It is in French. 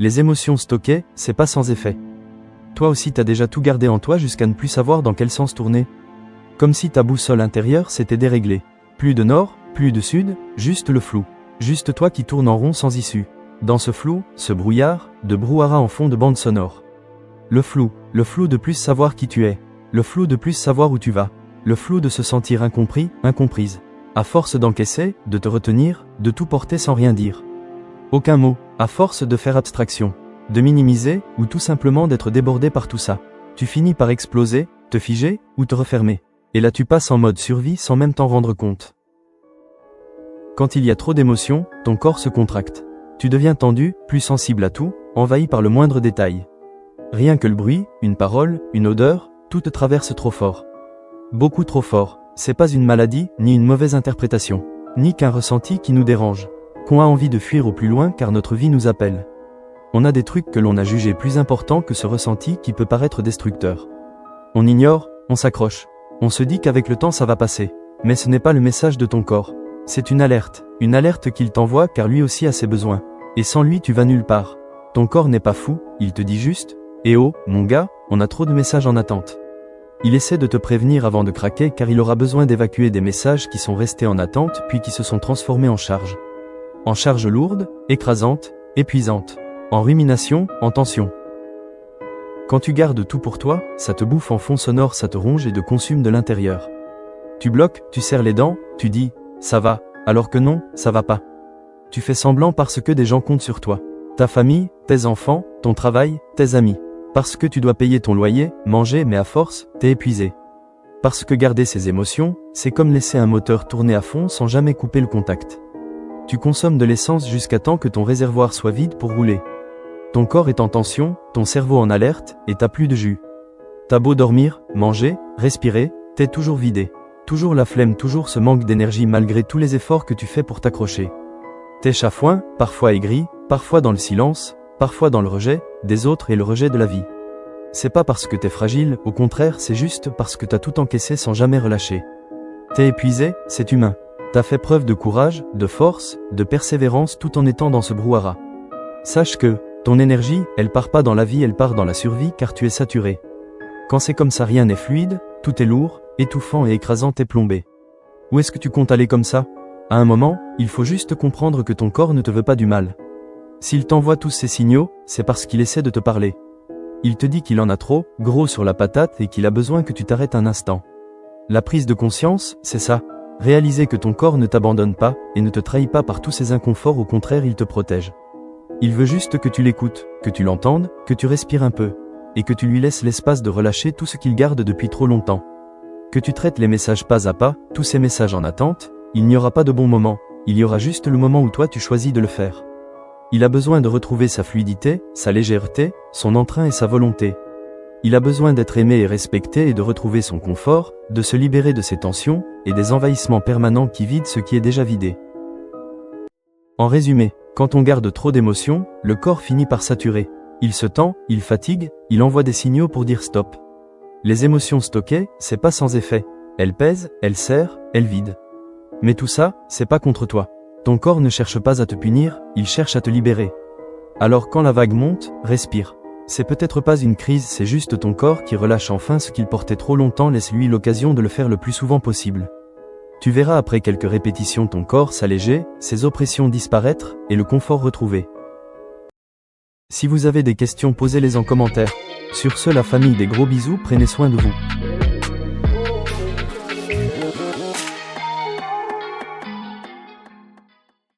Les émotions stockées, c'est pas sans effet. Toi aussi t'as déjà tout gardé en toi jusqu'à ne plus savoir dans quel sens tourner. Comme si ta boussole intérieure s'était déréglée. Plus de nord, plus de sud, juste le flou. Juste toi qui tourne en rond sans issue. Dans ce flou, ce brouillard, de brouhaha en fond de bande sonore. Le flou de plus savoir qui tu es. Le flou de plus savoir où tu vas. Le flou de se sentir incompris, incomprise. À force d'encaisser, de te retenir, de tout porter sans rien dire. Aucun mot, à force de faire abstraction, de minimiser, ou tout simplement d'être débordé par tout ça. Tu finis par exploser, te figer, ou te refermer. Et là tu passes en mode survie sans même t'en rendre compte. Quand il y a trop d'émotions, ton corps se contracte. Tu deviens tendu, plus sensible à tout, envahi par le moindre détail. Rien que le bruit, une parole, une odeur, tout te traverse trop fort. Beaucoup trop fort. C'est pas une maladie, ni une mauvaise interprétation, ni qu'un ressenti qui nous dérange, qu'on a envie de fuir au plus loin car notre vie nous appelle. On a des trucs que l'on a jugés plus importants que ce ressenti qui peut paraître destructeur. On ignore, on s'accroche. On se dit qu'avec le temps ça va passer. Mais ce n'est pas le message de ton corps. C'est une alerte qu'il t'envoie car lui aussi a ses besoins. Et sans lui tu vas nulle part. Ton corps n'est pas fou, il te dit juste « Eh oh, mon gars, on a trop de messages en attente ». Il essaie de te prévenir avant de craquer car il aura besoin d'évacuer des messages qui sont restés en attente puis qui se sont transformés en charge. En charge lourde, écrasante, épuisante. En rumination, en tension. Quand tu gardes tout pour toi, ça te bouffe en fond sonore, ça te ronge et te consume de l'intérieur. Tu bloques, tu serres les dents, tu dis « ça va », alors que non, ça va pas. Tu fais semblant parce que des gens comptent sur toi. Ta famille, tes enfants, ton travail, tes amis. Parce que tu dois payer ton loyer, manger, mais à force, t'es épuisé. Parce que garder ces émotions, c'est comme laisser un moteur tourner à fond sans jamais couper le contact. Tu consommes de l'essence jusqu'à temps que ton réservoir soit vide pour rouler. Ton corps est en tension, ton cerveau en alerte, et t'as plus de jus. T'as beau dormir, manger, respirer, t'es toujours vidé. Toujours la flemme, toujours ce manque d'énergie malgré tous les efforts que tu fais pour t'accrocher. T'es chafouin, parfois aigri, parfois dans le silence, parfois dans le rejet des autres et le rejet de la vie. C'est pas parce que t'es fragile, au contraire, c'est juste parce que t'as tout encaissé sans jamais relâcher. T'es épuisé, c'est humain. T'as fait preuve de courage, de force, de persévérance tout en étant dans ce brouhaha. Sache que, ton énergie, elle part pas dans la vie, elle part dans la survie car tu es saturé. Quand c'est comme ça, rien n'est fluide, tout est lourd, étouffant et écrasant, t'es plombé. Où est-ce que tu comptes aller comme ça? À un moment, il faut juste comprendre que ton corps ne te veut pas du mal. S'il t'envoie tous ces signaux, c'est parce qu'il essaie de te parler. Il te dit qu'il en a trop, gros sur la patate et qu'il a besoin que tu t'arrêtes un instant. La prise de conscience, c'est ça. Réaliser que ton corps ne t'abandonne pas et ne te trahit pas par tous ces inconforts, au contraire il te protège. Il veut juste que tu l'écoutes, que tu l'entendes, que tu respires un peu, et que tu lui laisses l'espace de relâcher tout ce qu'il garde depuis trop longtemps. Que tu traites les messages pas à pas, tous ces messages en attente, il n'y aura pas de bon moment, il y aura juste le moment où toi tu choisis de le faire. Il a besoin de retrouver sa fluidité, sa légèreté, son entrain et sa volonté. Il a besoin d'être aimé et respecté et de retrouver son confort, de se libérer de ses tensions et des envahissements permanents qui vident ce qui est déjà vidé. En résumé, quand on garde trop d'émotions, le corps finit par saturer. Il se tend, il fatigue, il envoie des signaux pour dire stop. Les émotions stockées, c'est pas sans effet. Elles pèsent, elles serrent, elles vident. Mais tout ça, c'est pas contre toi. Ton corps ne cherche pas à te punir, il cherche à te libérer. Alors quand la vague monte, respire. C'est peut-être pas une crise, c'est juste ton corps qui relâche enfin ce qu'il portait trop longtemps, laisse-lui l'occasion de le faire le plus souvent possible. Tu verras après quelques répétitions ton corps s'alléger, ses oppressions disparaître, et le confort retrouvé. Si vous avez des questions, posez-les en commentaire. Sur ce, la famille, des gros bisous, prenez soin de vous.